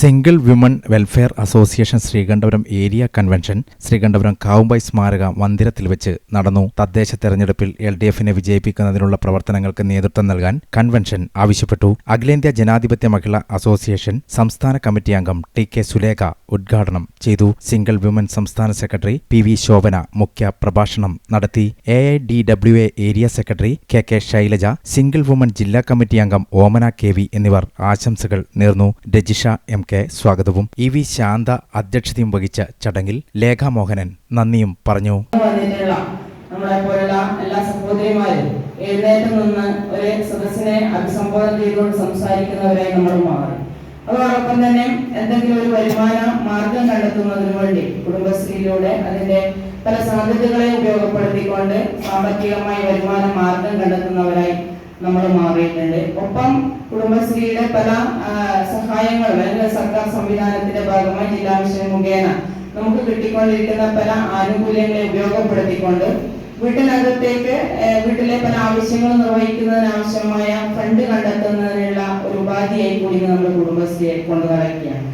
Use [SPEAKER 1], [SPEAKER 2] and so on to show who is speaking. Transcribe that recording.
[SPEAKER 1] Single women welfare association Sreekandapuram area convention Sreekandapuram Kavumbayi സ്മാരക മന്ദിരത്തിൽ വെച്ച് നടന്നു. തദ്ദേശ തെരഞ്ഞെടുപ്പിൽ LDFനെ വിജയിപ്പിക്കുന്നതിനുള്ള പ്രവർത്തനങ്ങൾക്ക് നേതൃത്വം നൽകാൻ കൺവെൻഷൻ ആവശ്യപ്പെട്ടു. അഖിലേന്ത്യാ ജനാധിപത്യ മഹിളാ അസോസിയേഷൻ സംസ്ഥാന കമ്മിറ്റി അംഗം TK സുലേഖ ഉദ്ഘാടനം ചെയ്തു. സിംഗിൾ വിമൺ സംസ്ഥാന സെക്രട്ടറി PV ശോഭന മുഖ്യ പ്രഭാഷണം നടത്തി. AIDWA area secretary KK Shailaja, single woman ജില്ലാ കമ്മിറ്റി അംഗം ഓമന KV എന്നിവർ ആശംസകൾ നേർന്നു. രജിഷ MK സ്വാഗതവും EV ശാന്ത അധ്യക്ഷതയും വഹിച്ച ചടങ്ങിൽ ലേഖ മോഹനൻ നന്ദിയും പറഞ്ഞു.
[SPEAKER 2] നമ്മളെ പോലുള്ള എല്ലാ സഹോദരിമാരും എഴുന്നേറ്റ് നിന്ന് ഒരു സദസ്സിനെ അഭിസംബോധന ചെയ്തുകൊണ്ട് സംസാരിക്കുന്നവരായി നമ്മൾ മാറി. അതോടൊപ്പം തന്നെ എന്തെങ്കിലും ഒരു വരുമാന മാർഗം കണ്ടെത്തുന്നതിന് വേണ്ടി കുടുംബശ്രീയിലൂടെ അതിന്റെ പല സാധ്യതകളെ ഉപയോഗപ്പെടുത്തിക്കൊണ്ട് സാമ്പത്തികമായി വരുമാന മാർഗം കണ്ടെത്തുന്നവരായി നമ്മൾ മാറിയിട്ടുണ്ട്. ഒപ്പം കുടുംബശ്രീയുടെ പല സഹായങ്ങളും അല്ലെങ്കിൽ സർക്കാർ സംവിധാനത്തിന്റെ ഭാഗമായി ജില്ലാ മിഷൻ മുഖേന നമുക്ക് കിട്ടിക്കൊണ്ടിരിക്കുന്ന പല ആനുകൂല്യങ്ങളെ ഉപയോഗപ്പെടുത്തിക്കൊണ്ട് വീട്ടിനകത്തേക്ക് വീട്ടിലെ പല ആവശ്യങ്ങൾ നിർവഹിക്കുന്നതിനാവശ്യമായ ഫണ്ട് കണ്ടെത്തുന്നതിനുള്ള ഒരു ഉപാധിയായി കൂടി നമ്മൾ കുടുംബശ്രീയെ കൊണ്ടു നടക്കുകയാണ്.